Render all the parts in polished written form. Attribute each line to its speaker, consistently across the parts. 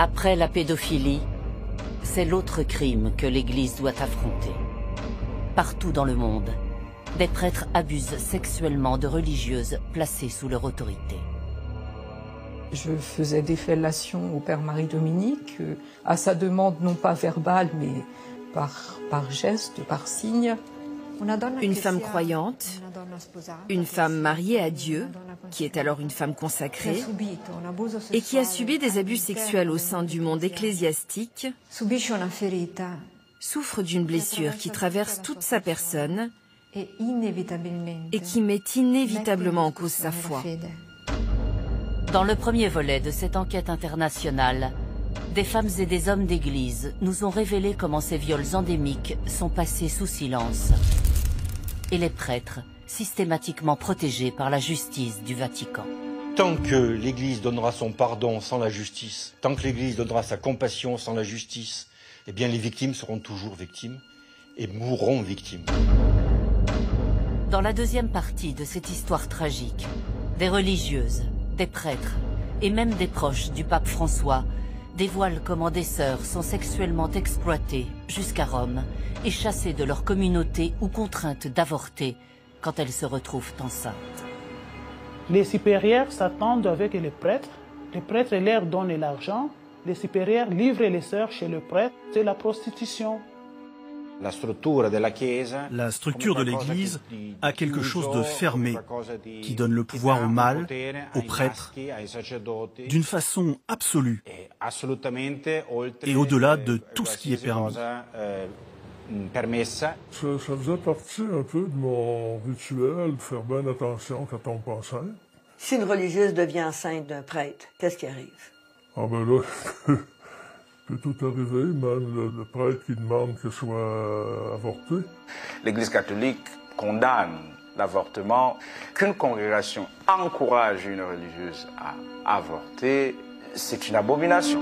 Speaker 1: Après la pédophilie, c'est l'autre crime que l'Église doit affronter. Partout dans le monde, des prêtres abusent sexuellement de religieuses placées sous leur autorité.
Speaker 2: Je faisais des fellations au Père Marie-Dominique, à sa demande non pas verbale, mais par geste, par signe.
Speaker 3: Une femme croyante, une femme mariée à Dieu, qui est alors une femme consacrée, et qui a subi des abus sexuels au sein du monde ecclésiastique, souffre d'une blessure qui traverse toute sa personne et qui met inévitablement en cause sa foi.
Speaker 1: Dans le premier volet de cette enquête internationale, des femmes et des hommes d'église nous ont révélé comment ces viols endémiques sont passés sous silence. Et les prêtres, systématiquement protégés par la justice du Vatican.
Speaker 4: Tant que l'Église donnera son pardon sans la justice, tant que l'Église donnera sa compassion sans la justice, eh bien les victimes seront toujours victimes et mourront victimes.
Speaker 1: Dans la deuxième partie de cette histoire tragique, des religieuses, des prêtres et même des proches du pape François dévoilent comment des sœurs sont sexuellement exploitées jusqu'à Rome et chassées de leur communauté ou contraintes d'avorter quand elles se retrouvent enceintes.
Speaker 5: Les supérieurs s'attendent avec les prêtres leur donnent l'argent, les supérieurs livrent les sœurs chez le prêtre, c'est la prostitution.
Speaker 6: La structure de l'Église a quelque chose de fermé qui donne le pouvoir au mâle, aux prêtres, d'une façon absolue et au-delà de tout ce qui est permis.
Speaker 7: Ça faisait partie un peu de mon rituel, de faire bien attention quand on tombe enceinte.
Speaker 8: Si une religieuse devient enceinte d'un prêtre, qu'est-ce qui arrive?
Speaker 7: Ah ben là, peut tout arriver, même le prêtre qui demande qu'elle soit avortée.
Speaker 9: L'Église catholique condamne l'avortement. Qu'une congrégation encourage une religieuse à avorter, c'est une abomination.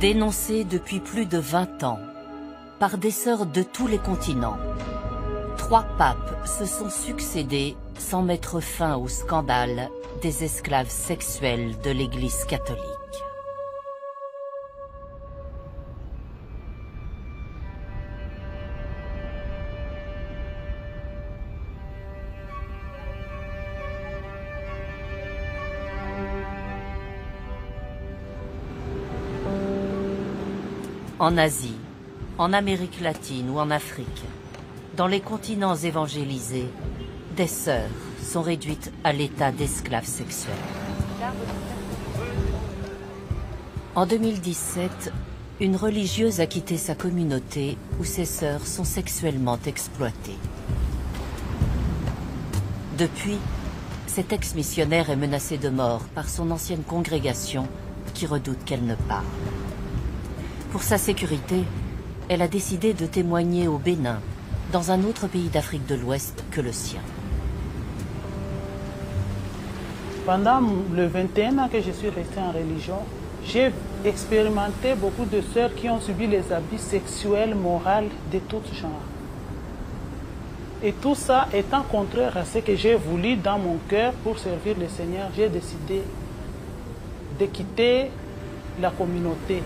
Speaker 1: Dénoncée depuis plus de 20 ans par des sœurs de tous les continents, 3 papes se sont succédés sans mettre fin au scandale des esclaves sexuels de l'Église catholique. En Asie, en Amérique latine ou en Afrique, dans les continents évangélisés, des sœurs sont réduites à l'état d'esclaves sexuels. En 2017, une religieuse a quitté sa communauté où ses sœurs sont sexuellement exploitées. Depuis, cet ex-missionnaire est menacé de mort par son ancienne congrégation qui redoute qu'elle ne parle. Pour sa sécurité, elle a décidé de témoigner au Bénin, dans un autre pays d'Afrique de l'Ouest que le sien.
Speaker 5: Pendant les 21 ans que je suis restée en religion, j'ai expérimenté beaucoup de sœurs qui ont subi les abus sexuels, moraux de tout genre. Et tout ça étant contraire à ce que j'ai voulu dans mon cœur pour servir le Seigneur, j'ai décidé de quitter la communauté.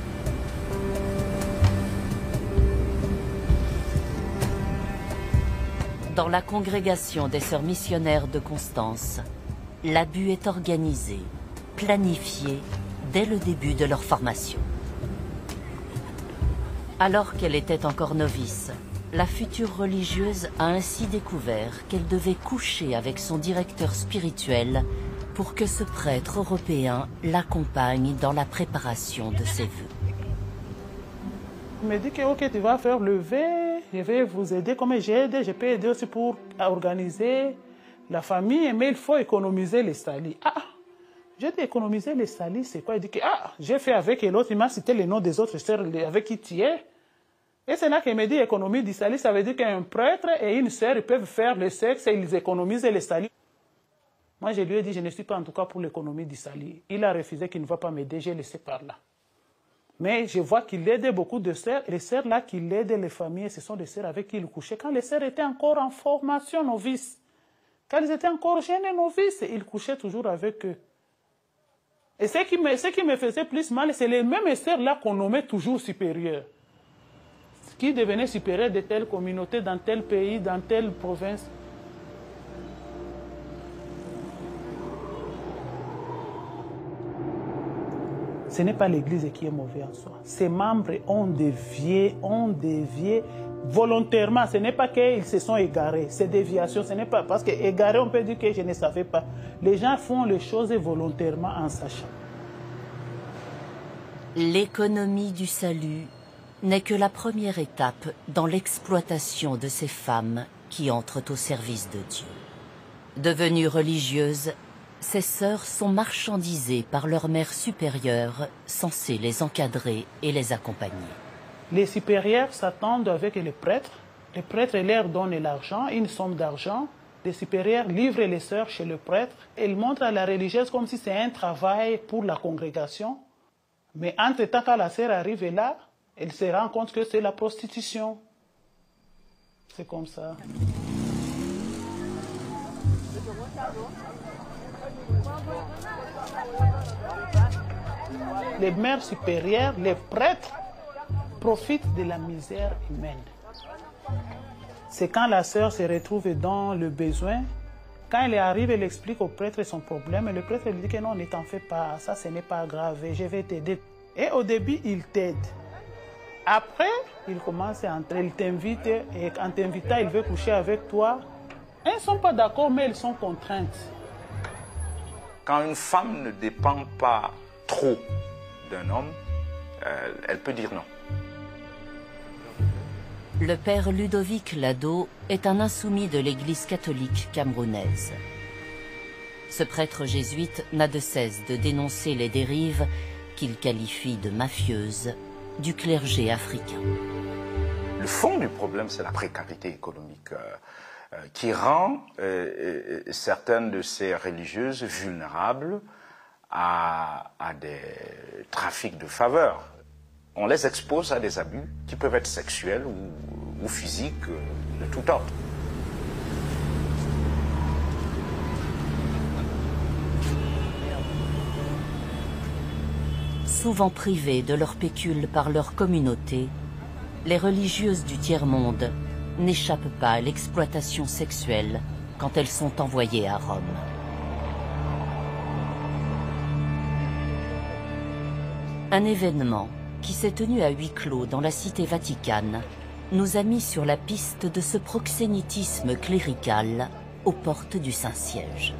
Speaker 1: Dans la congrégation des sœurs missionnaires de Constance, l'abus est organisé, planifié dès le début de leur formation. Alors qu'elle était encore novice, la future religieuse a ainsi découvert qu'elle devait coucher avec son directeur spirituel pour que ce prêtre européen l'accompagne dans la préparation de ses vœux.
Speaker 5: Il me dit que ok, tu vas faire le vœu, je vais vous aider comme j'aide, je peux aider aussi pour organiser la famille, mais il faut économiser les salis. Ah, j'ai dit économiser les salis, c'est quoi? Il dit que j'ai fait avec l'autre, il m'a cité les noms des autres sœurs avec qui tu es. Et c'est là qu'il me dit économie du salis, ça veut dire qu'un prêtre et une sœur, ils peuvent faire le sexe et ils économisent les salis. Moi, je lui ai dit, je ne suis pas en tout cas pour l'économie du salis. Il a refusé qu'il ne va pas m'aider, j'ai laissé par là. Mais je vois qu'il aidait beaucoup de sœurs. Et les sœurs là qui aidaient les familles, ce sont des sœurs avec qui il couchait. Quand les sœurs étaient encore en formation novice, quand ils étaient encore jeunes et novices, il couchait toujours avec eux. Et ce qui me faisait plus mal, c'est les mêmes sœurs là qu'on nommait toujours supérieures. Qui devenaient supérieures de telle communauté, dans tel pays, dans telle province. Ce n'est pas l'Église qui est mauvaise en soi. Ses membres ont dévié volontairement. Ce n'est pas qu'ils se sont égarés. Ces déviations, ce n'est pas parce que égaré, on peut dire que je ne savais pas. Les gens font les choses volontairement en sachant.
Speaker 1: L'économie du salut n'est que la première étape dans l'exploitation de ces femmes qui entrent au service de Dieu. Devenues religieuses, ces sœurs sont marchandisées par leur mère supérieure, censée les encadrer et les accompagner.
Speaker 5: Les supérieurs s'attendent avec les prêtres. Les prêtres leur donnent l'argent, une somme d'argent. Les supérieurs livrent les sœurs chez le prêtre. Ils montrent à la religieuse comme si c'est un travail pour la congrégation. Mais entre-temps, quand la sœur arrive là, elle se rend compte que c'est la prostitution. C'est comme ça. Les mères supérieures, les prêtres, profitent de la misère humaine. C'est quand la sœur se retrouve dans le besoin, quand elle arrive, elle explique au prêtre son problème, et le prêtre lui dit que non, ne t'en fais pas, ça ce n'est pas grave, je vais t'aider. Et au début, il t'aide. Après, il commence à entrer, il t'invite, et en t'invitant, il veut coucher avec toi. Elles ne sont pas d'accord, mais elles sont contraintes.
Speaker 9: Quand une femme ne dépend pas trop d'un homme, elle peut dire non.
Speaker 1: Le père Ludovic Lado est un insoumis de l'Église catholique camerounaise. Ce prêtre jésuite n'a de cesse de dénoncer les dérives qu'il qualifie de mafieuses du clergé africain.
Speaker 9: Le fond du problème, c'est la précarité économique qui rend certaines de ces religieuses vulnérables à des trafics de faveurs. On les expose à des abus qui peuvent être sexuels ou physiques de tout ordre.
Speaker 1: Souvent privées de leur pécule par leur communauté, les religieuses du tiers-monde n'échappent pas à l'exploitation sexuelle quand elles sont envoyées à Rome. Un événement qui s'est tenu à huis clos dans la cité vaticane nous a mis sur la piste de ce proxénétisme clérical aux portes du Saint-Siège.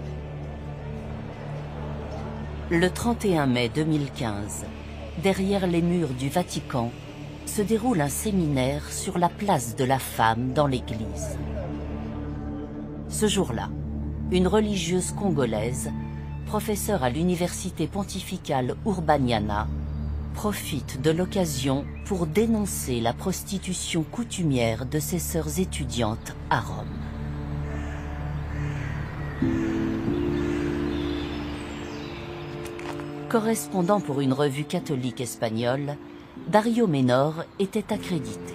Speaker 1: Le 31 mai 2015, derrière les murs du Vatican, se déroule un séminaire sur la place de la femme dans l'Église. Ce jour-là, une religieuse congolaise, professeure à l'université pontificale Urbaniana, profite de l'occasion pour dénoncer la prostitution coutumière de ses sœurs étudiantes à Rome. Correspondant pour une revue catholique espagnole, Dario Menor était accrédité.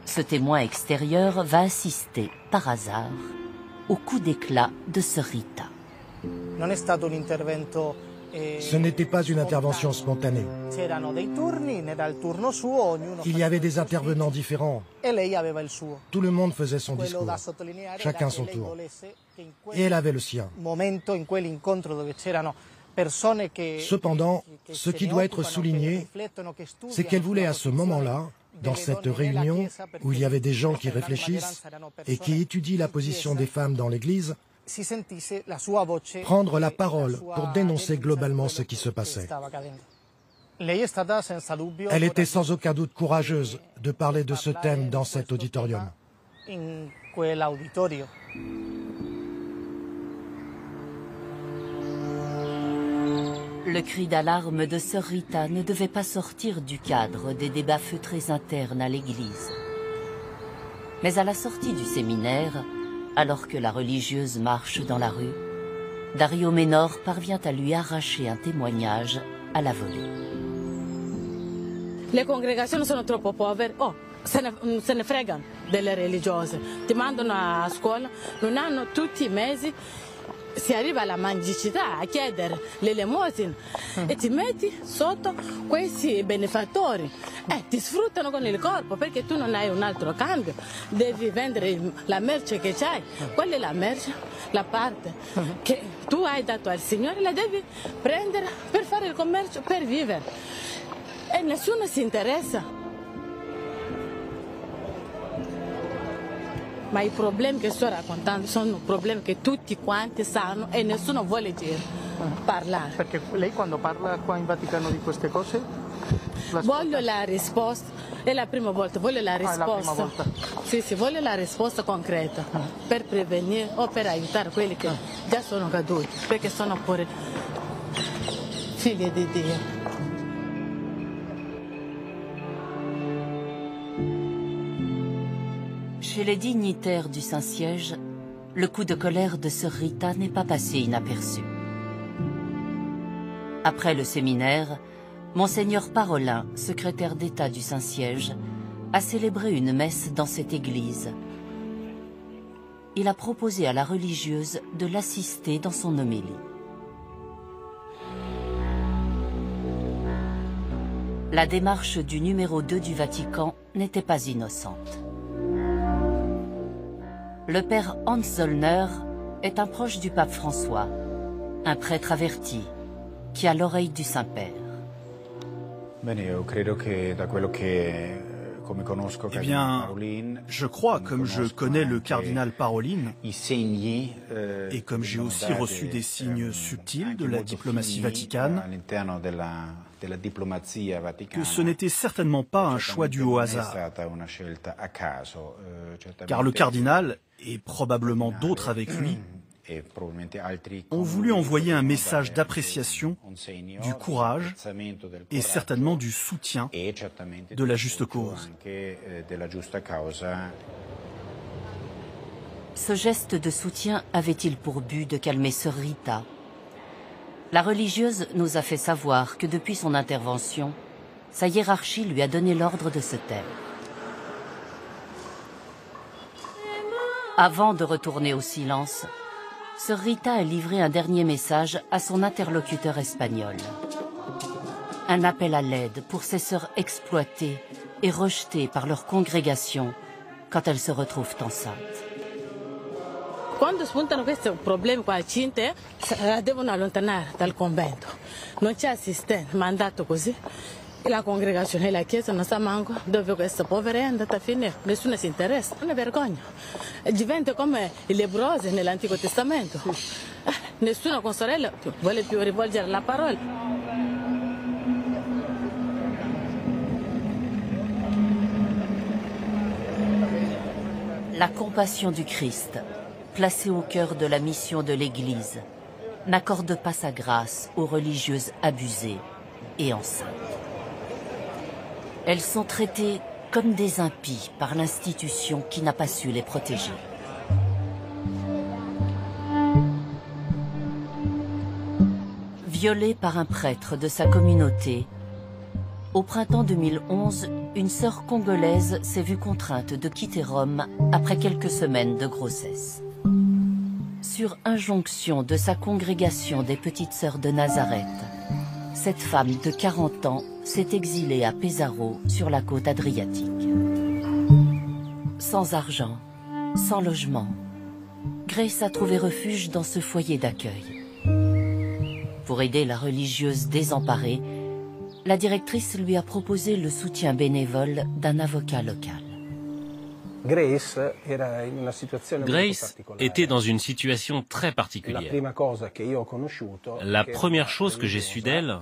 Speaker 1: Ce témoin extérieur va assister, par hasard, au coup d'éclat de ce Rita.
Speaker 10: Ce n'était pas une intervention spontanée. Il y avait des intervenants différents. Tout le monde faisait son discours, chacun son tour. Et elle avait le sien. Cependant, ce qui doit être souligné, c'est qu'elle voulait à ce moment-là, dans cette réunion où il y avait des gens qui réfléchissent et qui étudient la position des femmes dans l'Église, prendre la parole pour dénoncer globalement ce qui se passait. Elle était sans aucun doute courageuse de parler de ce thème dans cet auditorium.
Speaker 1: Le cri d'alarme de sœur Rita ne devait pas sortir du cadre des débats feutrés internes à l'Église. Mais à la sortie du séminaire, alors que la religieuse marche dans la rue, Dario Menor parvient à lui arracher un témoignage à la volée.
Speaker 11: Le congregazioni sono troppo povere. Oh, se ne fregano delle religiose. Ti mandano a scuola, non hanno tutti i mesi. Si arriva alla mendicità a chiedere l'elemosina e ti metti sotto questi benefattori ti sfruttano con il corpo perché tu non hai un altro cambio, devi vendere la merce che c'hai. Qual è la merce? La parte che tu hai dato al Signore la devi prendere per fare il commercio, per vivere e nessuno si interessa. Ma i problemi che sto raccontando sono problemi che tutti quanti sanno e nessuno vuole parlare.
Speaker 12: Perché lei quando parla qua in Vaticano di queste cose?
Speaker 11: Voglio la risposta, è la prima volta, voglio la risposta.
Speaker 12: È la prima volta.
Speaker 11: Sì, voglio la risposta concreta per prevenire o per aiutare quelli che già sono caduti, perché sono pure figli di Dio.
Speaker 1: Chez les dignitaires du Saint-Siège, le coup de colère de sœur Rita n'est pas passé inaperçu. Après le séminaire, Monseigneur Parolin, secrétaire d'État du Saint-Siège, a célébré une messe dans cette église. Il a proposé à la religieuse de l'assister dans son homélie. La démarche du numéro 2 du Vatican n'était pas innocente. Le père Hans Zollner est un proche du pape François, un prêtre averti, qui a l'oreille du Saint-Père.
Speaker 6: Eh bien, je crois, comme je connais le cardinal Parolin, et comme j'ai aussi reçu des signes subtils de la diplomatie vaticane, que ce n'était certainement pas un choix dû au hasard. Car le cardinal, et probablement d'autres avec lui, ont voulu envoyer un message d'appréciation, du courage et certainement du soutien de la juste cause.
Speaker 1: Ce geste de soutien avait-il pour but de calmer sœur Rita? La religieuse nous a fait savoir que depuis son intervention, sa hiérarchie lui a donné l'ordre de se taire. Avant de retourner au silence, sœur Rita a livré un dernier message à son interlocuteur espagnol. Un appel à l'aide pour ces sœurs exploitées et rejetées par leur congrégation quand elles se retrouvent enceintes.
Speaker 11: Quando spuntano questi problemi qua cinte, devono allontanare dal convento. Non c'è assistente, mandato così. La congregazione e la chiesa non sa manco dove questa povera è andata a finire, nessuno si interessa, è una vergogna. Diventa come i lebbrosi nell'Antico Testamento. Nessuno con sorella vuole più rivolgere la parola.
Speaker 1: La compassion du Christ, placée au cœur de la mission de l'Église, n'accorde pas sa grâce aux religieuses abusées et enceintes. Elles sont traitées comme des impies par l'institution qui n'a pas su les protéger. Violée par un prêtre de sa communauté, au printemps 2011, une sœur congolaise s'est vue contrainte de quitter Rome après quelques semaines de grossesse. Sur injonction de sa congrégation des Petites Sœurs de Nazareth, cette femme de 40 ans s'est exilée à Pesaro, sur la côte adriatique. Sans argent, sans logement, Grace a trouvé refuge dans ce foyer d'accueil. Pour aider la religieuse désemparée, la directrice lui a proposé le soutien bénévole d'un avocat local.
Speaker 13: Grace
Speaker 14: était dans une situation très particulière. La première chose que j'ai su d'elle,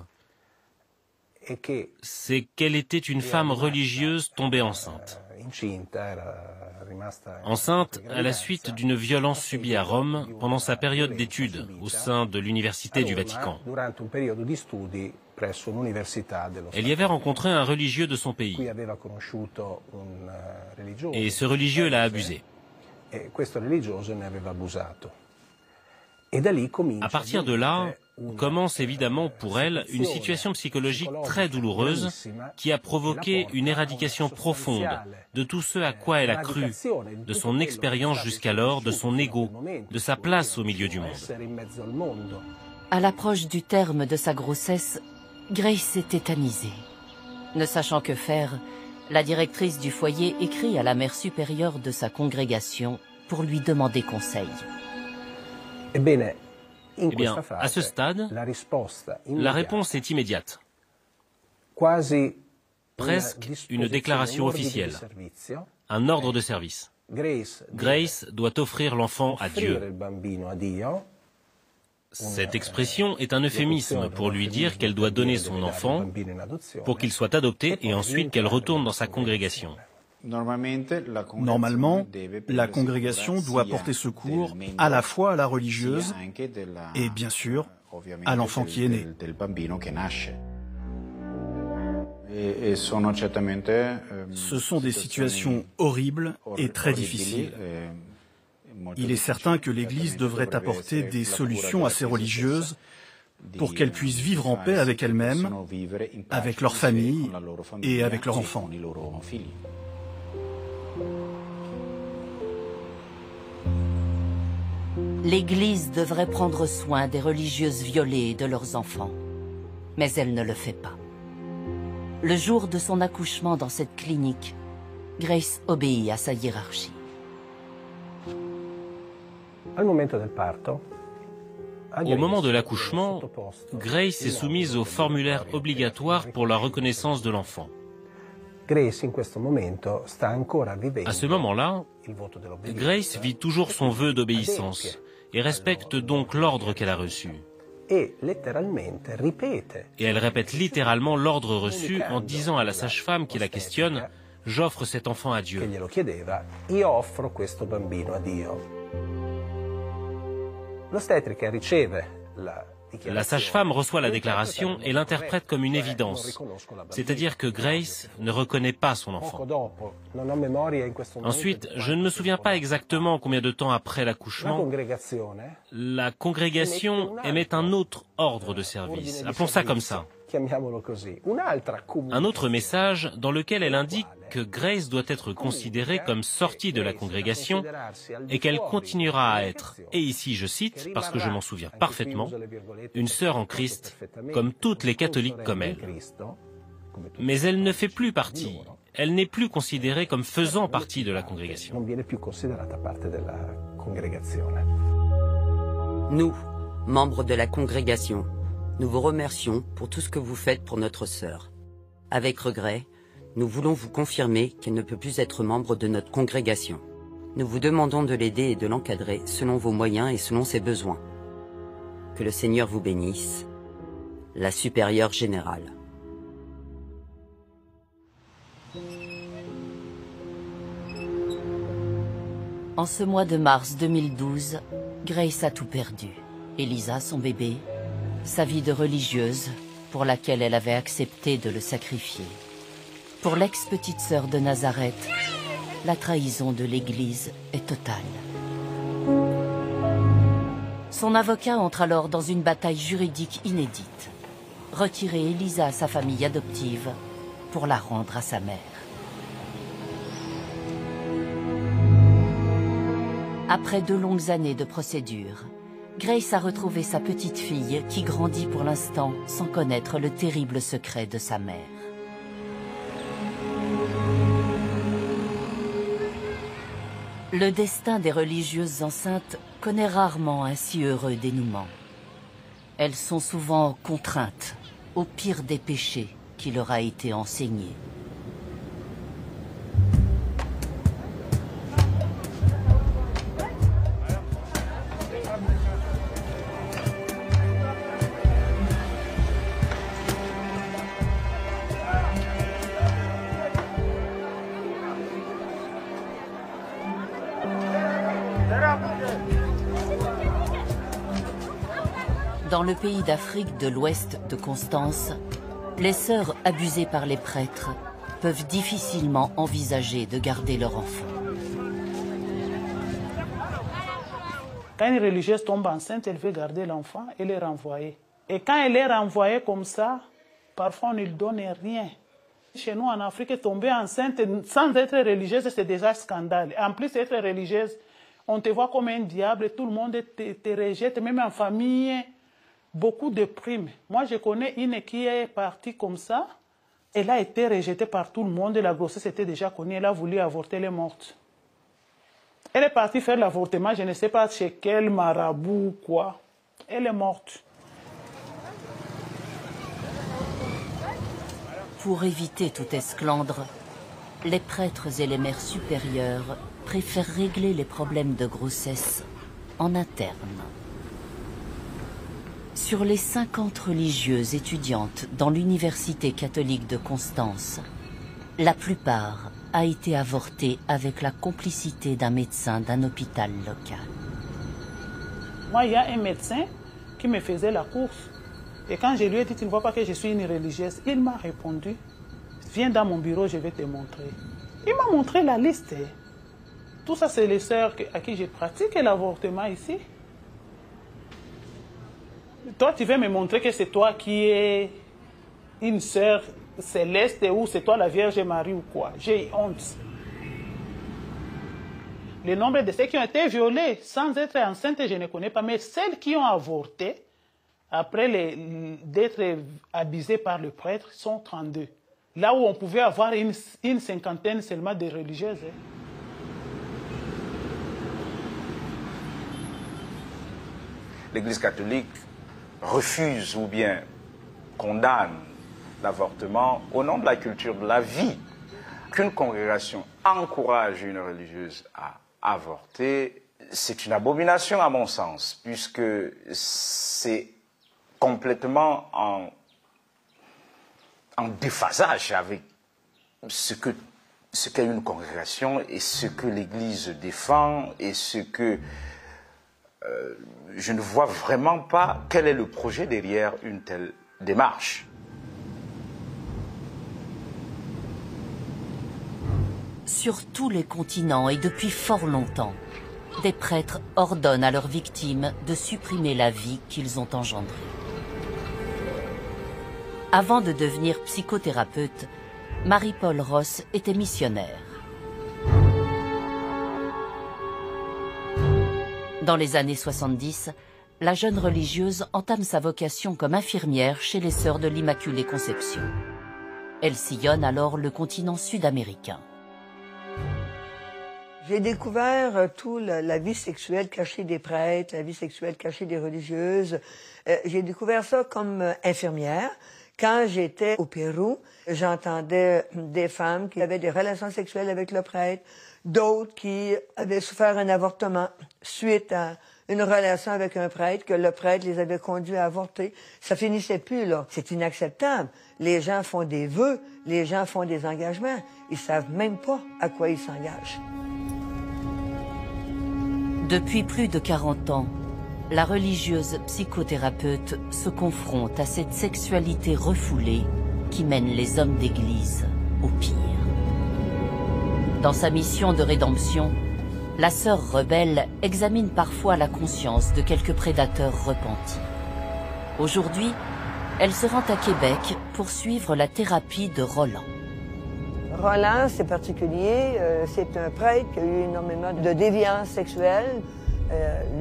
Speaker 14: c'est qu'elle était une femme religieuse tombée enceinte. Enceinte à la suite d'une violence subie à Rome pendant sa période d'études au sein de l'Université du Vatican. Elle y avait rencontré un religieux de son pays. Et ce religieux l'a abusée. À partir de là, commence évidemment pour elle une situation psychologique très douloureuse qui a provoqué une éradication profonde de tout ce à quoi elle a cru, de son expérience jusqu'alors, de son ego, de sa place au milieu du monde.
Speaker 1: À l'approche du terme de sa grossesse, Grace s'est tétanisée. Ne sachant que faire, la directrice du foyer écrit à la mère supérieure de sa congrégation pour lui demander conseil.
Speaker 14: Eh bien, à ce stade, la réponse est immédiate. Presque une déclaration officielle, un ordre de service. Grace doit offrir l'enfant à Dieu. Cette expression est un euphémisme pour lui dire qu'elle doit donner son enfant pour qu'il soit adopté et ensuite qu'elle retourne dans sa congrégation.
Speaker 6: Normalement, la congrégation doit porter secours à la fois à la religieuse et bien sûr à l'enfant qui est né. Ce sont des situations horribles et très difficiles. Il est certain que l'Église devrait apporter des solutions à ces religieuses pour qu'elles puissent vivre en paix avec elles-mêmes, avec leur famille et avec leurs enfants.
Speaker 1: L'Église devrait prendre soin des religieuses violées et de leurs enfants, mais elle ne le fait pas. Le jour de son accouchement dans cette clinique, Grace obéit à sa hiérarchie.
Speaker 14: Au moment de l'accouchement, Grace est soumise au formulaire obligatoire pour la reconnaissance de l'enfant. À ce moment-là, Grace vit toujours son vœu d'obéissance et respecte donc l'ordre qu'elle a reçu. Et elle répète littéralement l'ordre reçu en disant à la sage-femme qui la questionne « J'offre cet enfant à Dieu ». La sage-femme reçoit la déclaration et l'interprète comme une évidence, c'est-à-dire que Grace ne reconnaît pas son enfant. Ensuite, je ne me souviens pas exactement combien de temps après l'accouchement, la congrégation émet un autre ordre de service, appelons ça comme ça. Un autre message dans lequel elle indique que Grace doit être considérée comme sortie de la congrégation et qu'elle continuera à être, et ici je cite, parce que je m'en souviens parfaitement, une sœur en Christ, comme toutes les catholiques comme elle. Mais elle ne fait plus partie, elle n'est plus considérée comme faisant partie de la congrégation.
Speaker 15: Nous, membres de la congrégation, nous vous remercions pour tout ce que vous faites pour notre sœur. Avec regret, nous voulons vous confirmer qu'elle ne peut plus être membre de notre congrégation. Nous vous demandons de l'aider et de l'encadrer selon vos moyens et selon ses besoins. Que le Seigneur vous bénisse. La supérieure générale.
Speaker 1: En ce mois de mars 2012, Grace a tout perdu. Elisa, son bébé, sa vie de religieuse, pour laquelle elle avait accepté de le sacrifier. Pour l'ex-petite sœur de Nazareth, la trahison de l'Église est totale. Son avocat entre alors dans une bataille juridique inédite. Retirer Elisa à sa famille adoptive pour la rendre à sa mère. Après 2 longues années de procédure, Grace a retrouvé sa petite fille qui grandit pour l'instant sans connaître le terrible secret de sa mère. Le destin des religieuses enceintes connaît rarement un si heureux dénouement. Elles sont souvent contraintes au pire des péchés qui leur a été enseigné. Dans le pays d'Afrique de l'Ouest de Constance, les sœurs abusées par les prêtres peuvent difficilement envisager de garder leur enfant.
Speaker 5: Quand une religieuse tombe enceinte, elle veut garder l'enfant et le renvoyer. Et quand elle est renvoyée comme ça, parfois on ne lui donne rien. Chez nous en Afrique, tomber enceinte sans être religieuse, c'est déjà un scandale. En plus, être religieuse, on te voit comme un diable, tout le monde te rejette, même en famille, beaucoup de primes. Moi, je connais une qui est partie comme ça. Elle a été rejetée par tout le monde, la grossesse était déjà connue, elle a voulu avorter, elle est morte. Elle est partie faire l'avortement, je ne sais pas chez quel marabout ou quoi. Elle est morte.
Speaker 1: Pour éviter tout esclandre, les prêtres et les mères supérieures préfèrent régler les problèmes de grossesse en interne. Sur les 50 religieuses étudiantes dans l'université catholique de Constance, la plupart a été avortée avec la complicité d'un médecin d'un hôpital local.
Speaker 5: Moi, il y a un médecin qui me faisait la course. Et quand je lui ai dit, tu ne vois pas que je suis une religieuse, il m'a répondu, viens dans mon bureau, je vais te montrer. Il m'a montré la liste. Tout ça, c'est les sœurs à qui je pratique l'avortement ici. Toi, tu veux me montrer que c'est toi qui es une sœur céleste ou c'est toi la Vierge Marie ou quoi? J'ai honte. Le nombre de ceux qui ont été violés sans être enceintes, je ne connais pas, mais celles qui ont avorté, après d'être abusées par le prêtre, sont 32. Là où on pouvait avoir une cinquantaine seulement de religieuses.
Speaker 9: L'Église catholique refuse ou bien condamne l'avortement au nom de la culture de la vie. Qu'une congrégation encourage une religieuse à avorter, c'est une abomination à mon sens, puisque c'est complètement en déphasage avec ce qu'est une congrégation et ce que l'Église défend et ce que je ne vois vraiment pas quel est le projet derrière une telle démarche.
Speaker 1: Sur tous les continents et depuis fort longtemps, des prêtres ordonnent à leurs victimes de supprimer la vie qu'ils ont engendrée. Avant de devenir psychothérapeute, Marie-Paule Ross était missionnaire. Dans les années 70, la jeune religieuse entame sa vocation comme infirmière chez les Sœurs de l'Immaculée Conception. Elle sillonne alors le continent sud-américain.
Speaker 8: J'ai découvert toute la vie sexuelle cachée des prêtres, la vie sexuelle cachée des religieuses. J'ai découvert ça comme infirmière. Quand j'étais au Pérou, j'entendais des femmes qui avaient des relations sexuelles avec le prêtre, d'autres qui avaient souffert un avortement suite à une relation avec un prêtre, que le prêtre les avait conduits à avorter. Ça finissait plus, là. C'est inacceptable. Les gens font des vœux, les gens font des engagements. Ils savent même pas à quoi ils s'engagent.
Speaker 1: Depuis plus de 40 ans, la religieuse psychothérapeute se confronte à cette sexualité refoulée qui mène les hommes d'église au pire. Dans sa mission de rédemption, la sœur rebelle examine parfois la conscience de quelques prédateurs repentis. Aujourd'hui, elle se rend à Québec pour suivre la thérapie de Roland.
Speaker 8: Roland, c'est particulier. C'est un prêtre qui a eu énormément de déviance sexuelle.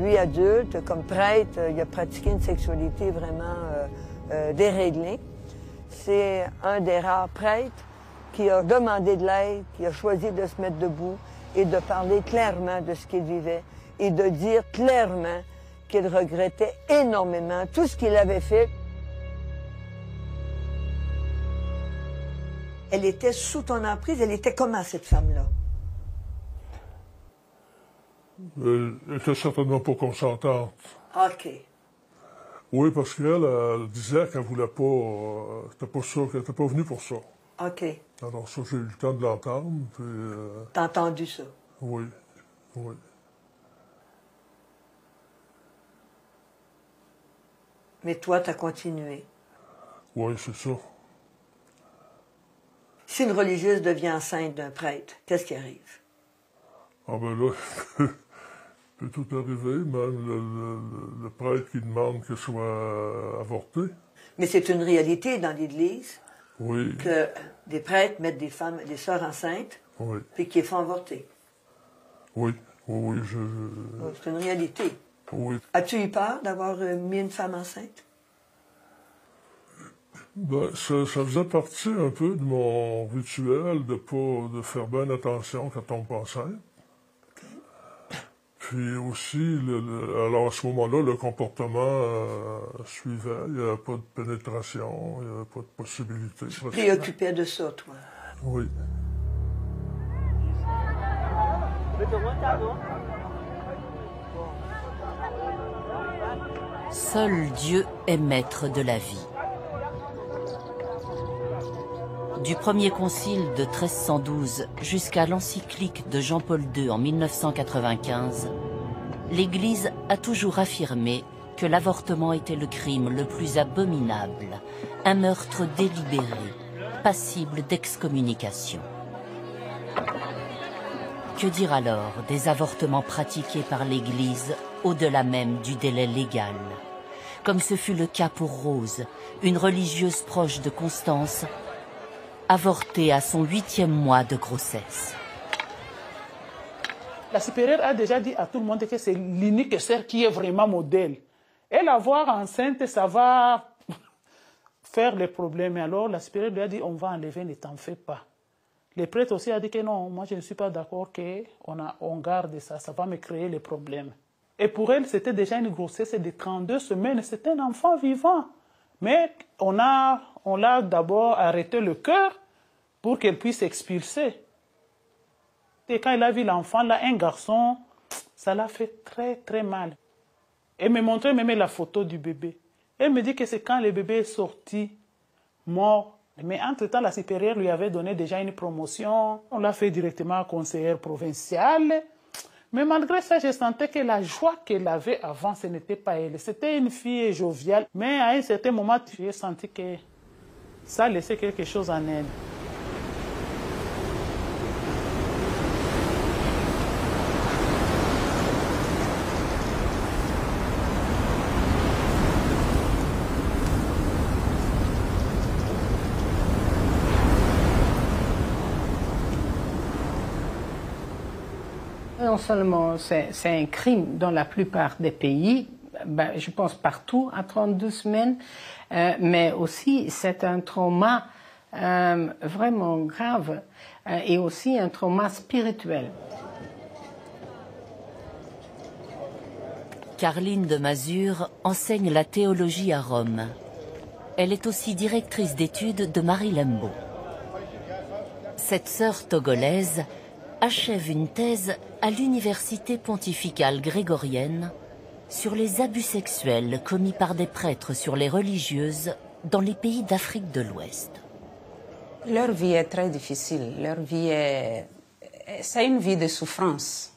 Speaker 8: Lui, adulte, comme prêtre, il a pratiqué une sexualité vraiment déréglée. C'est un des rares prêtres qui a demandé de l'aide, qui a choisi de se mettre debout et de parler clairement de ce qu'il vivait et de dire clairement qu'il regrettait énormément tout ce qu'il avait fait. Elle était sous ton emprise. Elle était comment, cette femme-là?
Speaker 7: Elle était certainement pas consentante.
Speaker 8: OK.
Speaker 7: Oui, parce qu'elle disait qu'elle voulait pas... c'était pas ça, qu'elle n'était pas venue pour ça.
Speaker 8: OK.
Speaker 7: Alors ça, j'ai eu le temps de l'entendre.
Speaker 8: T'as entendu ça?
Speaker 7: Oui, oui.
Speaker 8: Mais toi, t'as continué?
Speaker 7: Oui, c'est ça.
Speaker 8: Si une religieuse devient enceinte d'un prêtre, qu'est-ce qui arrive?
Speaker 7: Ah ben là, peut tout arriver, même le prêtre qui demande que soit avorté.
Speaker 8: Mais c'est une réalité dans l'Église
Speaker 7: oui.
Speaker 8: que des prêtres mettent des femmes, des sœurs enceintes,
Speaker 7: oui.
Speaker 8: puis qu'ils font avorter.
Speaker 7: Oui, oui,
Speaker 8: c'est une réalité.
Speaker 7: Oui.
Speaker 8: As-tu eu peur d'avoir mis une femme enceinte?
Speaker 7: Ben, ça faisait partie un peu de mon rituel de faire bien attention quand on tombe enceinte. Puis aussi, alors à ce moment-là, le comportement suivait. Il n'y avait pas de pénétration, il n'y avait pas de possibilité.
Speaker 8: Préoccupé de ça, toi?
Speaker 7: Oui.
Speaker 1: Seul Dieu est maître de la vie. Du premier concile de 1312 jusqu'à l'encyclique de Jean-Paul II en 1995, l'Église a toujours affirmé que l'avortement était le crime le plus abominable, un meurtre délibéré, passible d'excommunication. Que dire alors des avortements pratiqués par l'Église au-delà même du délai légal, comme ce fut le cas pour Rose, une religieuse proche de Constance, avortée à son 8e mois de grossesse.
Speaker 5: La supérieure a déjà dit à tout le monde que c'est l'unique sœur qui est vraiment modèle. Et la voir enceinte, ça va faire les problèmes. Alors la supérieure lui a dit, on va enlever, ne t'en fais pas. Les prêtres aussi ont dit que non, moi je ne suis pas d'accord qu'on garde ça, ça va me créer les problèmes. Et pour elle, c'était déjà une grossesse de 32 semaines, c'était un enfant vivant. Mais on l'a d'abord arrêté le cœur pour qu'elle puisse expulser. Et quand elle a vu l'enfant, là, un garçon, ça l'a fait très, très mal. Elle me montrait même la photo du bébé. Elle me dit que c'est quand le bébé est sorti, mort. Mais entre-temps, la supérieure lui avait donné déjà une promotion. On l'a fait directement conseillère provinciale. Mais malgré ça, je sentais que la joie qu'elle avait avant, ce n'était pas elle. C'était une fille joviale. Mais à un certain moment, j'ai senti que ça laissait quelque chose en elle.
Speaker 16: Non seulement c'est un crime dans la plupart des pays, je pense partout à 32 semaines, mais aussi c'est un trauma vraiment grave et aussi un trauma spirituel.
Speaker 1: Carline de Mazure enseigne la théologie à Rome. Elle est aussi directrice d'études de Marie Lembo. Cette sœur togolaise achève une thèse à l'université pontificale grégorienne sur les abus sexuels commis par des prêtres sur les religieuses dans les pays d'Afrique de l'Ouest.
Speaker 17: Leur vie est très difficile, leur vie c'est une vie de souffrance.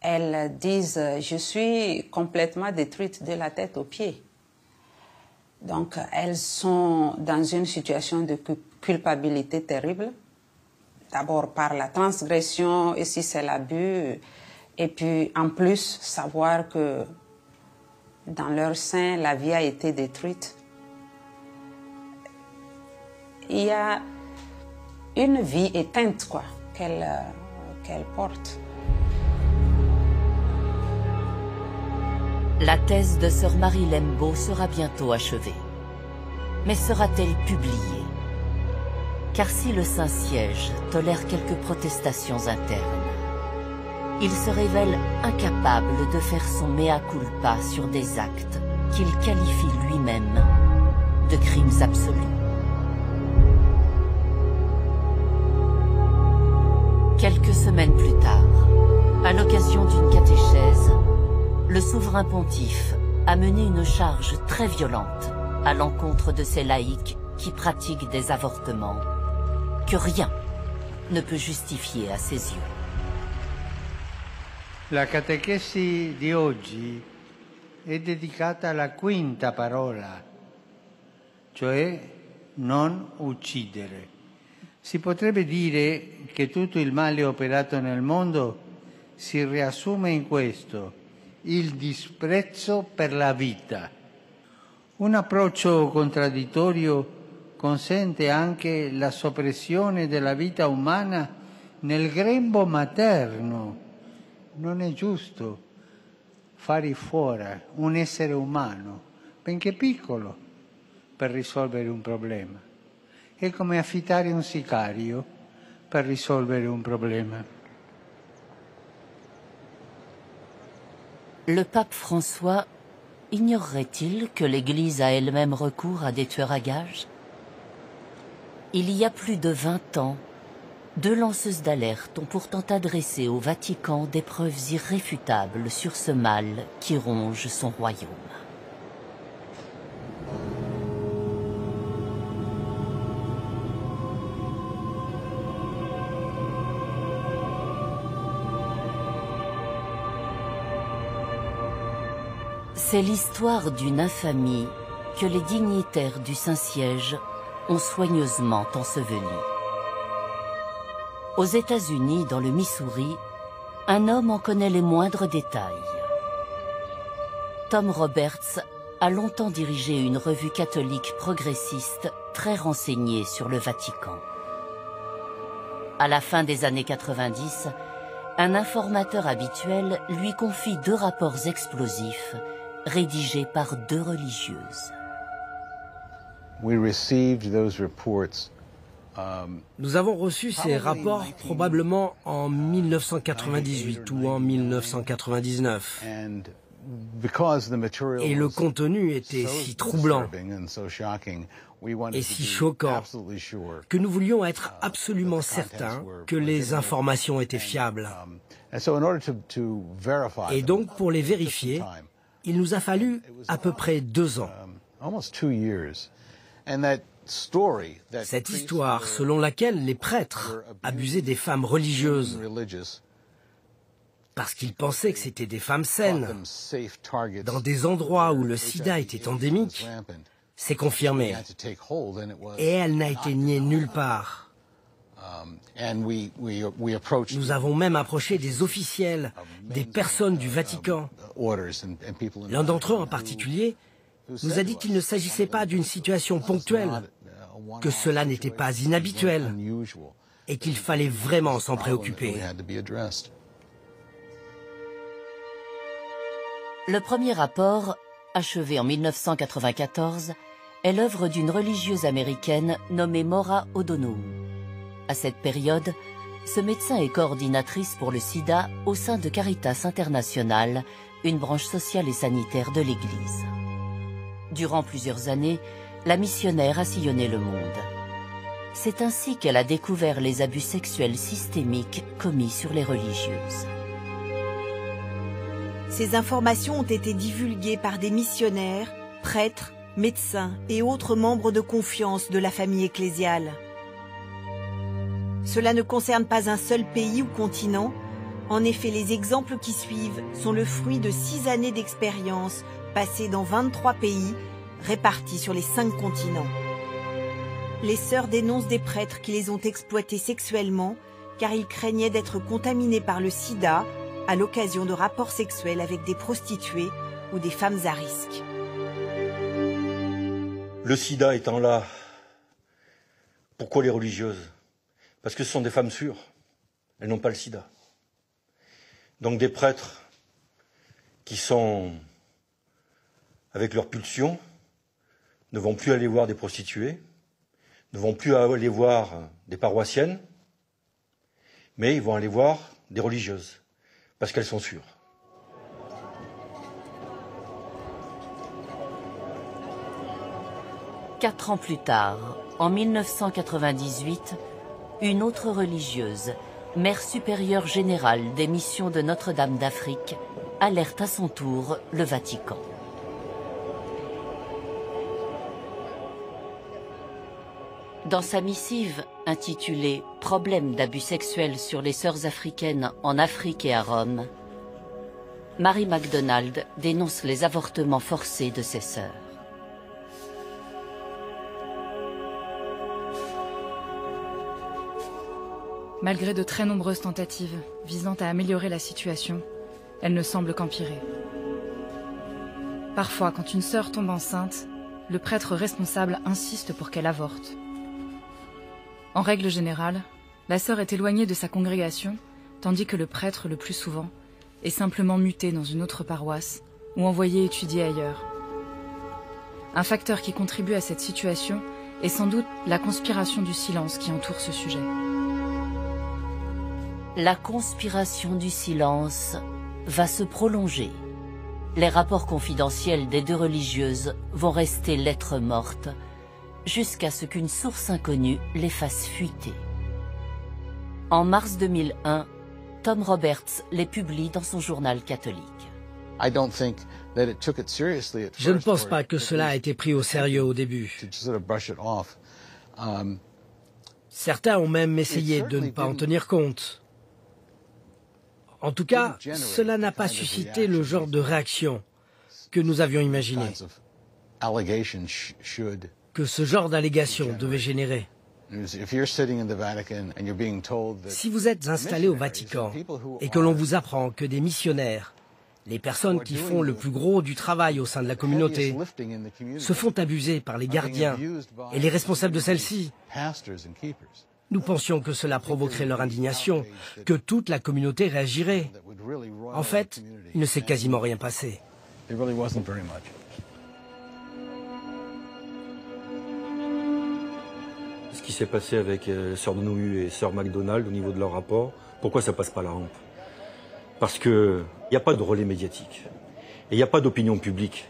Speaker 17: Elles disent « je suis complètement détruite de la tête aux pieds ». Donc elles sont dans une situation de culpabilité terrible. D'abord par la transgression, et si c'est l'abus, et puis en plus savoir que dans leur sein, la vie a été détruite. Il y a une vie éteinte, quoi, qu'elle porte.
Speaker 1: La thèse de sœur Marie Lembo sera bientôt achevée. Mais sera-t-elle publiée? Car si le Saint-Siège tolère quelques protestations internes, il se révèle incapable de faire son mea culpa sur des actes qu'il qualifie lui-même de crimes absolus. Quelques semaines plus tard, à l'occasion d'une catéchèse, le souverain pontife a mené une charge très violente à l'encontre de ces laïcs qui pratiquent des avortements que rien ne peut justifier à ses yeux.
Speaker 18: La catechesi di oggi è dedicata alla quinta parola, cioè non uccidere. Si potrebbe dire che tutto il male operato nel mondo si riassume in questo, il disprezzo per la vita. Un approccio contraddittorio consente anche la soppressione della vita umana nel grembo materno. Non è giusto fare fuori un essere umano, benché piccolo, per risolvere un problema. È come affittare un sicario per risolvere un problema.
Speaker 1: Le pape François ignorerait-il que l'Église a elle-même recours à des tueurs à gages? Il y a plus de 20 ans, 2 lanceuses d'alerte ont pourtant adressé au Vatican des preuves irréfutables sur ce mal qui ronge son royaume. C'est l'histoire d'une infamie que les dignitaires du Saint-Siège ont soigneusement ensevelie. Aux États-Unis, dans le Missouri, un homme en connaît les moindres détails. Tom Roberts a longtemps dirigé une revue catholique progressiste très renseignée sur le Vatican. À la fin des années 90, un informateur habituel lui confie 2 rapports explosifs rédigés par 2 religieuses.
Speaker 19: Nous avons reçu ces rapports probablement en 1998 ou en 1999. Et le contenu était si troublant et si choquant que nous voulions être absolument certains que les informations étaient fiables. Et donc, pour les vérifier, il nous a fallu à peu près 2 ans. Cette histoire selon laquelle les prêtres abusaient des femmes religieuses parce qu'ils pensaient que c'était des femmes saines dans des endroits où le sida était endémique, s'est confirmée. Et elle n'a été niée nulle part. Nous avons même approché des officiels, des personnes du Vatican. L'un d'entre eux en particulier nous a dit qu'il ne s'agissait pas d'une situation ponctuelle, que cela n'était pas inhabituel et qu'il fallait vraiment s'en préoccuper.
Speaker 1: Le premier rapport, achevé en 1994, est l'œuvre d'une religieuse américaine nommée Maura O'Donoghue. À cette période, ce médecin est coordinatrice pour le sida au sein de Caritas International, une branche sociale et sanitaire de l'Église. Durant plusieurs années, la missionnaire a sillonné le monde. C'est ainsi qu'elle a découvert les abus sexuels systémiques commis sur les religieuses.
Speaker 20: Ces informations ont été divulguées par des missionnaires, prêtres, médecins et autres membres de confiance de la famille ecclésiale. Cela ne concerne pas un seul pays ou continent. En effet, les exemples qui suivent sont le fruit de 6 années d'expérience passées dans 23 pays, répartis sur les 5 continents. Les sœurs dénoncent des prêtres qui les ont exploités sexuellement car ils craignaient d'être contaminés par le sida à l'occasion de rapports sexuels avec des prostituées ou des femmes à risque.
Speaker 4: Le sida étant là, pourquoi les religieuses? Parce que ce sont des femmes sûres, elles n'ont pas le sida. Donc des prêtres qui sont avec leur pulsion ne vont plus aller voir des prostituées, ne vont plus aller voir des paroissiennes, mais ils vont aller voir des religieuses, parce qu'elles sont sûres.
Speaker 1: Quatre ans plus tard, en 1998, une autre religieuse, mère supérieure générale des missions de Notre-Dame d'Afrique, alerte à son tour le Vatican. Dans sa missive intitulée « Problème d'abus sexuels sur les sœurs africaines en Afrique et à Rome », Mary MacDonald dénonce les avortements forcés de ses sœurs.
Speaker 21: Malgré de très nombreuses tentatives visant à améliorer la situation, elle ne semble qu'empirer. Parfois, quand une sœur tombe enceinte, le prêtre responsable insiste pour qu'elle avorte. En règle générale, la sœur est éloignée de sa congrégation, tandis que le prêtre, le plus souvent, est simplement muté dans une autre paroisse ou envoyé étudier ailleurs. Un facteur qui contribue à cette situation est sans doute la conspiration du silence qui entoure ce sujet.
Speaker 1: La conspiration du silence va se prolonger. Les rapports confidentiels des deux religieuses vont rester lettres mortes jusqu'à ce qu'une source inconnue les fasse fuiter. En mars 2001, Tom Roberts les publie dans son journal catholique.
Speaker 19: Je ne pense pas que cela a été pris au sérieux au début. Certains ont même essayé de ne pas en tenir compte. En tout cas, cela n'a pas suscité le genre de réaction que nous avions imaginé, que ce genre d'allégation devait générer. Si vous êtes installé au Vatican et que l'on vous apprend que des missionnaires, les personnes qui font le plus gros du travail au sein de la communauté, se font abuser par les gardiens et les responsables de celle-ci, nous pensions que cela provoquerait leur indignation, que toute la communauté réagirait. En fait, il ne s'est quasiment rien passé.
Speaker 4: Ce qui s'est passé avec Sœur Nohu et Sœur MacDonald au niveau de leur rapport, pourquoi ça passe pas la rampe? Parce qu'il n'y a pas de relais médiatique. Et il n'y a pas d'opinion publique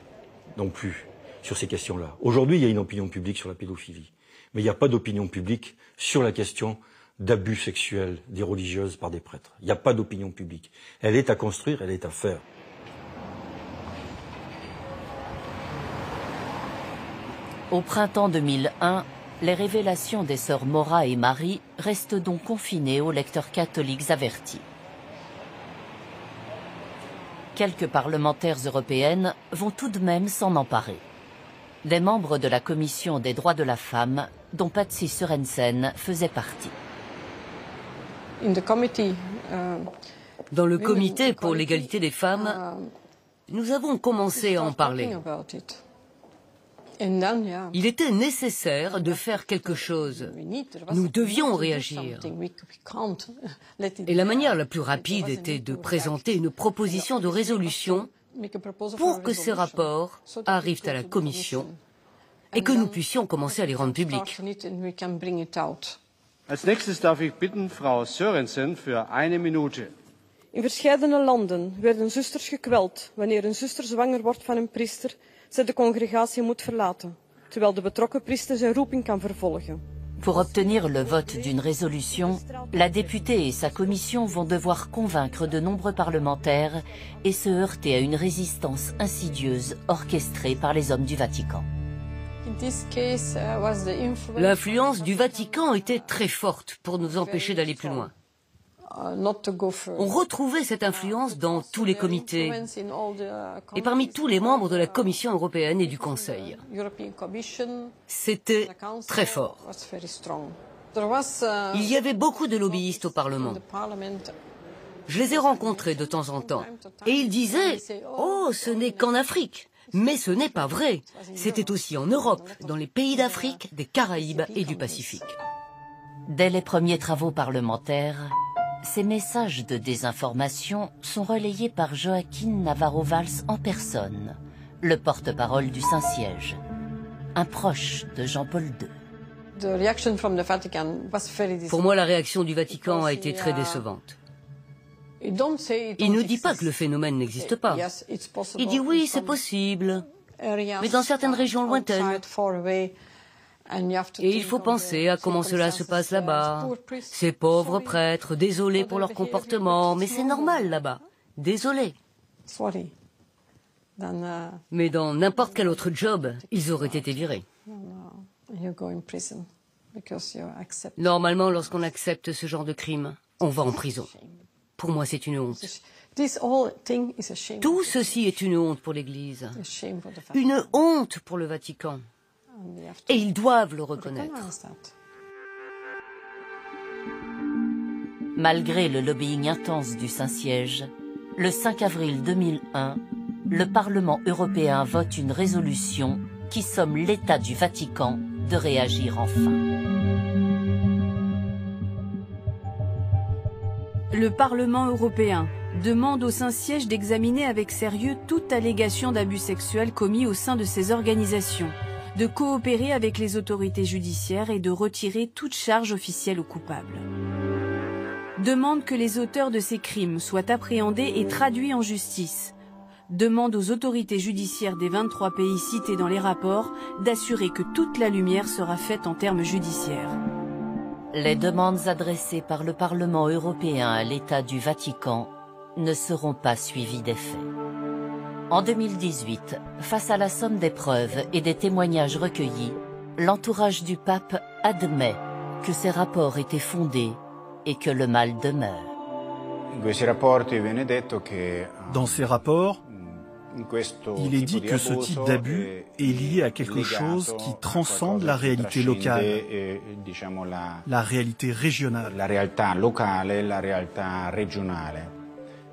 Speaker 4: non plus sur ces questions-là. Aujourd'hui, il y a une opinion publique sur la pédophilie. Mais il n'y a pas d'opinion publique sur la question d'abus sexuels des religieuses par des prêtres. Il n'y a pas d'opinion publique. Elle est à construire, elle est à faire.
Speaker 1: Au printemps 2001, les révélations des sœurs Maura et Marie restent donc confinées aux lecteurs catholiques avertis. Quelques parlementaires européennes vont tout de même s'en emparer. Des membres de la Commission des droits de la femme, dont Patsy Sørensen faisait partie.
Speaker 22: Dans le comité pour l'égalité des femmes, nous avons commencé à en parler. Il était nécessaire de faire quelque chose. Nous devions réagir. Et la manière la plus rapide était de présenter une proposition de résolution pour que ces rapports arrivent à la Commission et que nous puissions commencer à les rendre publics.
Speaker 23: Als nächstes darf ich bitten Frau Sørensen für 1 Minute.
Speaker 24: In verscheidene landen werden zusters gekweld wanneer een zuster zwanger wordt van een priester, zij de congregatie moet verlaten, terwijl de betrokken priester zijn roeping kan vervolgen.
Speaker 1: Pour obtenir le vote d'une résolution, la députée et sa commission vont devoir convaincre de nombreux parlementaires et se heurter à une résistance insidieuse orchestrée par les hommes du Vatican.
Speaker 22: L'influence du Vatican était très forte pour nous empêcher d'aller plus loin. On retrouvait cette influence dans tous les comités et parmi tous les membres de la Commission européenne et du Conseil. C'était très fort. Il y avait beaucoup de lobbyistes au Parlement. Je les ai rencontrés de temps en temps et ils disaient « Oh, ce n'est qu'en Afrique ». Mais ce n'est pas vrai. C'était aussi en Europe, dans les pays d'Afrique, des Caraïbes et du Pacifique.
Speaker 1: Dès les premiers travaux parlementaires, ces messages de désinformation sont relayés par Joaquín Navarro-Valls en personne, le porte-parole du Saint-Siège, un proche de Jean-Paul II.
Speaker 22: Pour moi, la réaction du Vatican a été très décevante. Il ne dit pas que le phénomène n'existe pas. Il dit oui, c'est possible, mais dans certaines régions lointaines. Et il faut penser à comment cela se passe là-bas. Ces pauvres prêtres, désolés pour leur comportement, mais c'est normal là-bas. Désolés. Mais dans n'importe quel autre job, ils auraient été virés. Normalement, lorsqu'on accepte ce genre de crime, on va en prison. Pour moi, c'est une honte. Tout ceci est une honte pour l'Église. Une honte pour le Vatican. Et ils doivent le reconnaître.
Speaker 1: Malgré le lobbying intense du Saint-Siège, Le 5 avril 2001, le Parlement européen vote une résolution qui somme l'État du Vatican de réagir enfin.
Speaker 2: Le Parlement européen demande au Saint-Siège d'examiner avec sérieux toute allégation d'abus sexuels commis au sein de ces organisations, de coopérer avec les autorités judiciaires et de retirer toute charge officielle aux coupables. Demande que les auteurs de ces crimes soient appréhendés et traduits en justice. Demande aux autorités judiciaires des 23 pays cités dans les rapports d'assurer que toute la lumière sera faite en termes judiciaires.
Speaker 1: Les demandes adressées par le Parlement européen à l'État du Vatican ne seront pas suivies d'effet. En 2018, face à la somme des preuves et des témoignages recueillis, l'entourage du pape admet que ces rapports étaient fondés et que le mal demeure.
Speaker 6: Dans ces rapports, il est dit que ce type d'abus est lié à quelque chose qui transcende la réalité locale, la réalité régionale.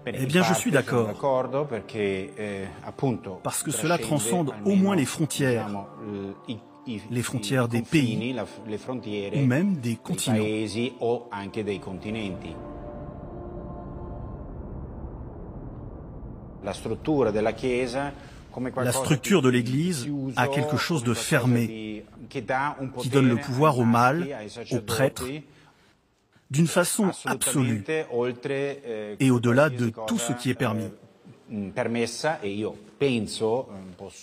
Speaker 6: Eh bien, je suis d'accord, parce que cela transcende au moins les frontières des pays ou même des continents. La structure de l'Église a quelque chose de fermé, qui donne le pouvoir au mâle, aux prêtres, d'une façon absolue et au-delà de tout ce qui est permis.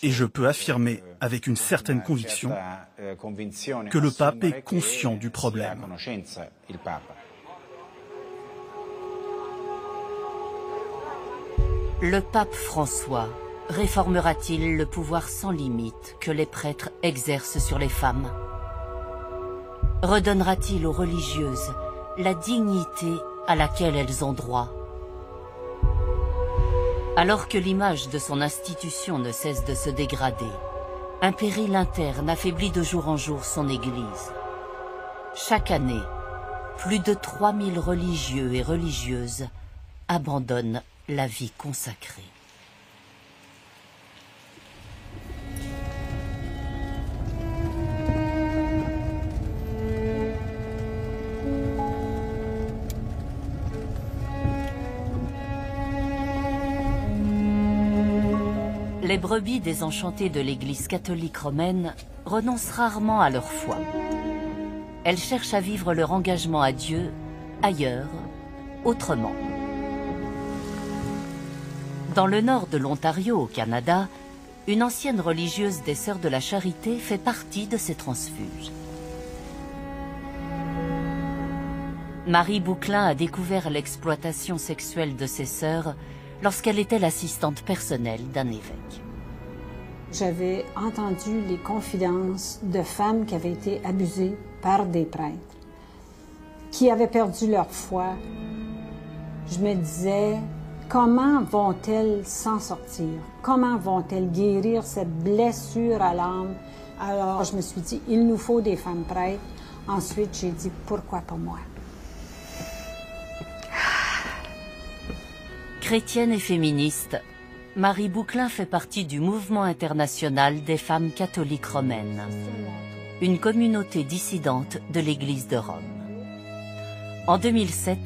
Speaker 6: Et je peux affirmer avec une certaine conviction que le pape est conscient du problème.
Speaker 1: Le pape François réformera-t-il le pouvoir sans limite que les prêtres exercent sur les femmes? Redonnera-t-il aux religieuses la dignité à laquelle elles ont droit? Alors que l'image de son institution ne cesse de se dégrader, un péril interne affaiblit de jour en jour son Église. Chaque année, plus de 3000 religieux et religieuses abandonnent la vie consacrée. Les brebis désenchantées de l'Église catholique romaine renoncent rarement à leur foi. Elles cherchent à vivre leur engagement à Dieu ailleurs, autrement. Dans le nord de l'Ontario, au Canada, une ancienne religieuse des Sœurs de la Charité fait partie de ces transfuges. Marie Bouclin a découvert l'exploitation sexuelle de ses sœurs lorsqu'elle était l'assistante personnelle d'un évêque.
Speaker 3: J'avais entendu les confidences de femmes qui avaient été abusées par des prêtres, qui avaient perdu leur foi. Je me disais, comment vont-elles s'en sortir? Comment vont-elles guérir cette blessure à l'âme? Alors je me suis dit, il nous faut des femmes prêtres. Ensuite, j'ai dit, pourquoi pas moi?
Speaker 1: Chrétienne et féministe, Marie Bouclin fait partie du mouvement international des femmes catholiques romaines, une communauté dissidente de l'Église de Rome. En 2007,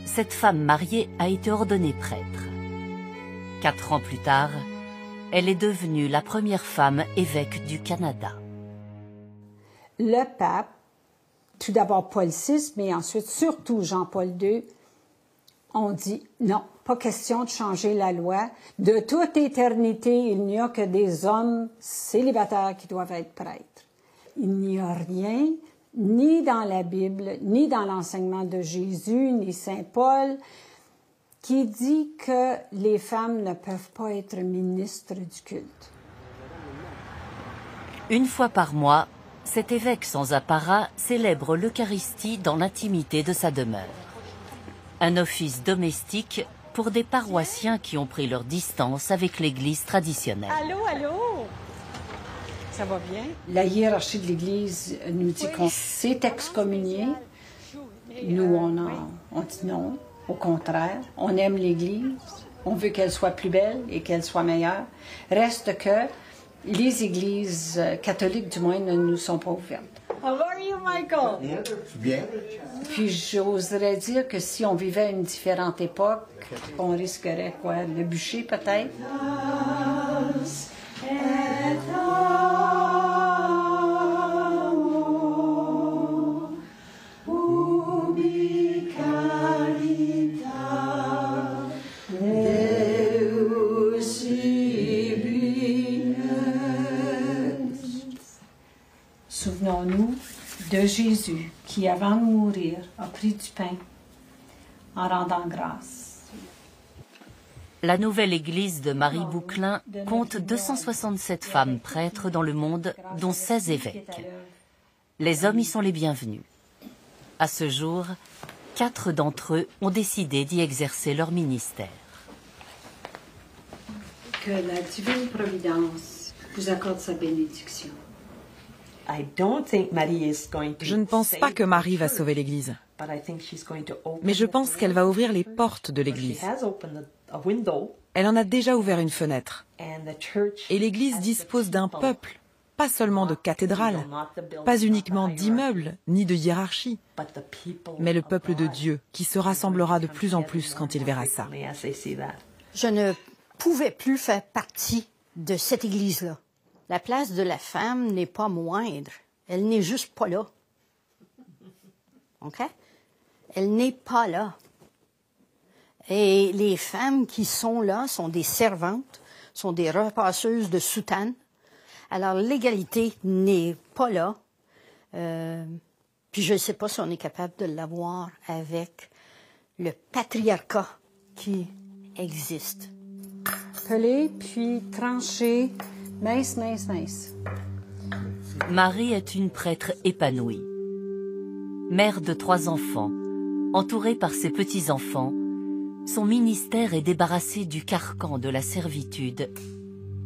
Speaker 1: cette femme mariée a été ordonnée prêtre. 4 ans plus tard, elle est devenue la première femme évêque du Canada.
Speaker 3: Le pape, tout d'abord Paul VI, mais ensuite surtout Jean-Paul II, ont dit non, pas question de changer la loi. De toute éternité, il n'y a que des hommes célibataires qui doivent être prêtres. Il n'y a rien, ni dans la Bible, ni dans l'enseignement de Jésus, ni Saint Paul, qui dit que les femmes ne peuvent pas être ministres du culte.
Speaker 1: Une fois par mois, cet évêque sans apparat célèbre l'Eucharistie dans l'intimité de sa demeure. Un office domestique pour des paroissiens qui ont pris leur distance avec l'Église traditionnelle.
Speaker 3: Allô, allô? Ça va bien? La hiérarchie de l'Église nous dit qu'on s'est excommunié. Nous, on dit non. Au contraire, on aime l'Église. on veut qu'elle soit plus belle et qu'elle soit meilleure. Reste que les églises catholiques, du moins, ne nous sont pas ouvertes. How are you, Michael?
Speaker 10: Bien.
Speaker 3: Puis j'oserais dire que si on vivait à une différente époque, on risquerait quoi? Le bûcher, peut-être? Souvenons-nous de Jésus qui, avant de mourir, a pris du pain en rendant grâce.
Speaker 1: La nouvelle église de Marie Bouclin compte 267 femmes prêtres dans le monde, dont 16 évêques. Les hommes y sont les bienvenus. À ce jour, 4 d'entre eux ont décidé d'y exercer leur ministère.
Speaker 3: Que la divine providence vous accorde sa bénédiction.
Speaker 11: Je ne pense pas que Marie va sauver l'Église, mais je pense qu'elle va ouvrir les portes de l'Église. Elle en a déjà ouvert une fenêtre. Et l'Église dispose d'un peuple, pas seulement de cathédrales, pas uniquement d'immeubles, ni de hiérarchie, mais le peuple de Dieu qui se rassemblera de plus en plus quand il verra ça.
Speaker 12: Je ne pouvais plus faire partie de cette Église-là. La place de la femme n'est pas moindre. Elle n'est juste pas là. OK? Elle n'est pas là. Et les femmes qui sont là sont des servantes, sont des repasseuses de soutane. Alors, l'égalité n'est pas là. Puis je ne sais pas si on est capable de l'avoir avec le patriarcat qui existe.
Speaker 3: Pelé, puis tranché. Mince, mince, mince.
Speaker 1: Marie est une prêtre épanouie. Mère de 3 enfants, entourée par ses petits-enfants, son ministère est débarrassé du carcan de la servitude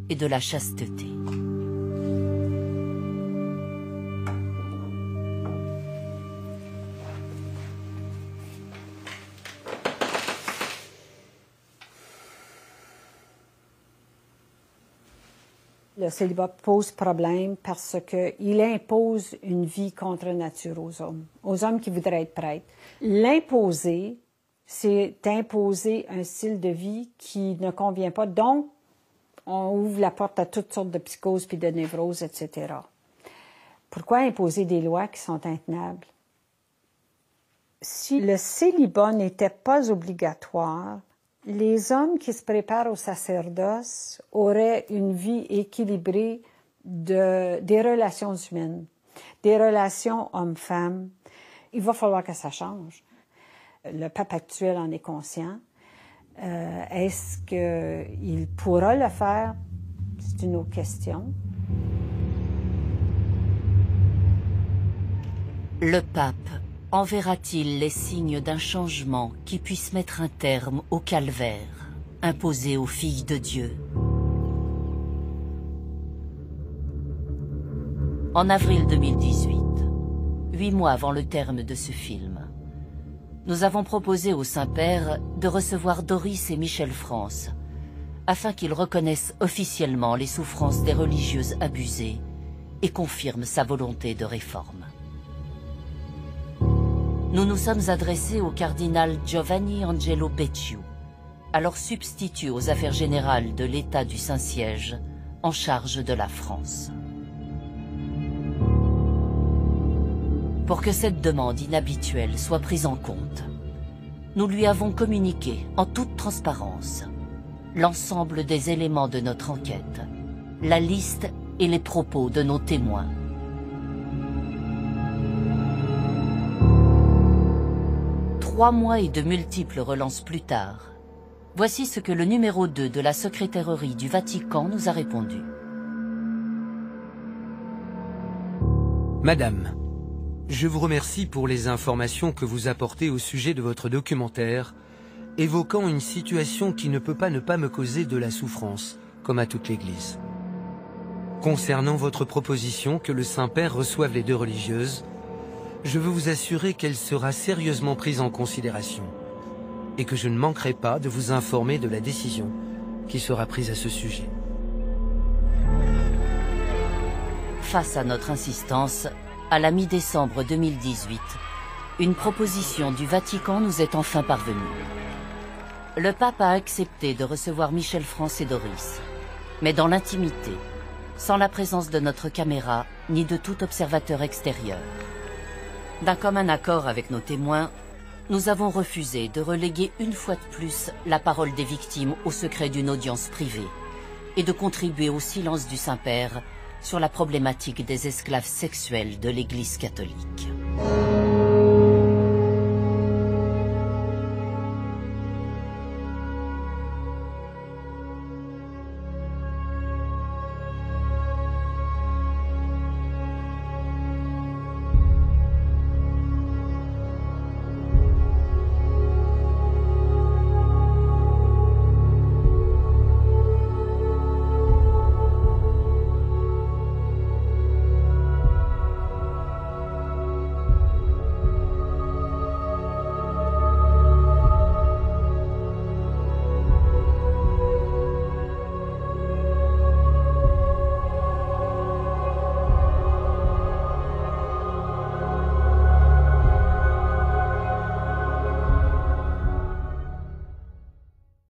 Speaker 1: et de la chasteté.
Speaker 3: Le célibat pose problème parce qu'il impose une vie contre nature aux hommes qui voudraient être prêtres. L'imposer, c'est imposer un style de vie qui ne convient pas. Donc, on ouvre la porte à toutes sortes de psychoses puis de névroses, etc. Pourquoi imposer des lois qui sont intenables? Si le célibat n'était pas obligatoire, les hommes qui se préparent au sacerdoce auraient une vie équilibrée des relations humaines, des relations hommes-femmes. Il va falloir que ça change. Le pape actuel en est conscient. Est-ce qu'il pourra le faire? C'est une autre question.
Speaker 1: Le pape enverra-t-il les signes d'un changement qui puisse mettre un terme au calvaire imposé aux filles de Dieu? En avril 2018, 8 mois avant le terme de ce film, nous avons proposé au Saint-Père de recevoir Doris et Michel France afin qu'ils reconnaissent officiellement les souffrances des religieuses abusées et confirment sa volonté de réforme. Nous nous sommes adressés au cardinal Giovanni Angelo Becciu, alors substitut aux affaires générales de l'État du Saint-Siège, en charge de la France. Pour que cette demande inhabituelle soit prise en compte, nous lui avons communiqué en toute transparence l'ensemble des éléments de notre enquête, la liste et les propos de nos témoins. Trois mois et de multiples relances plus tard, voici ce que le numéro 2 de la secrétairerie du Vatican nous a répondu.
Speaker 13: Madame, je vous remercie pour les informations que vous apportez au sujet de votre documentaire, évoquant une situation qui ne peut pas ne pas me causer de la souffrance, comme à toute l'Église. Concernant votre proposition que le Saint-Père reçoive les 2 religieuses, je veux vous assurer qu'elle sera sérieusement prise en considération. et que je ne manquerai pas de vous informer de la décision qui sera prise à ce sujet.
Speaker 1: Face à notre insistance, à la mi-décembre 2018, une proposition du Vatican nous est enfin parvenue. Le pape a accepté de recevoir Michel France et Doris, mais dans l'intimité, sans la présence de notre caméra ni de tout observateur extérieur. D'un commun accord avec nos témoins, nous avons refusé de reléguer une fois de plus la parole des victimes au secret d'une audience privée et de contribuer au silence du Saint-Père sur la problématique des esclaves sexuels de l'Église catholique.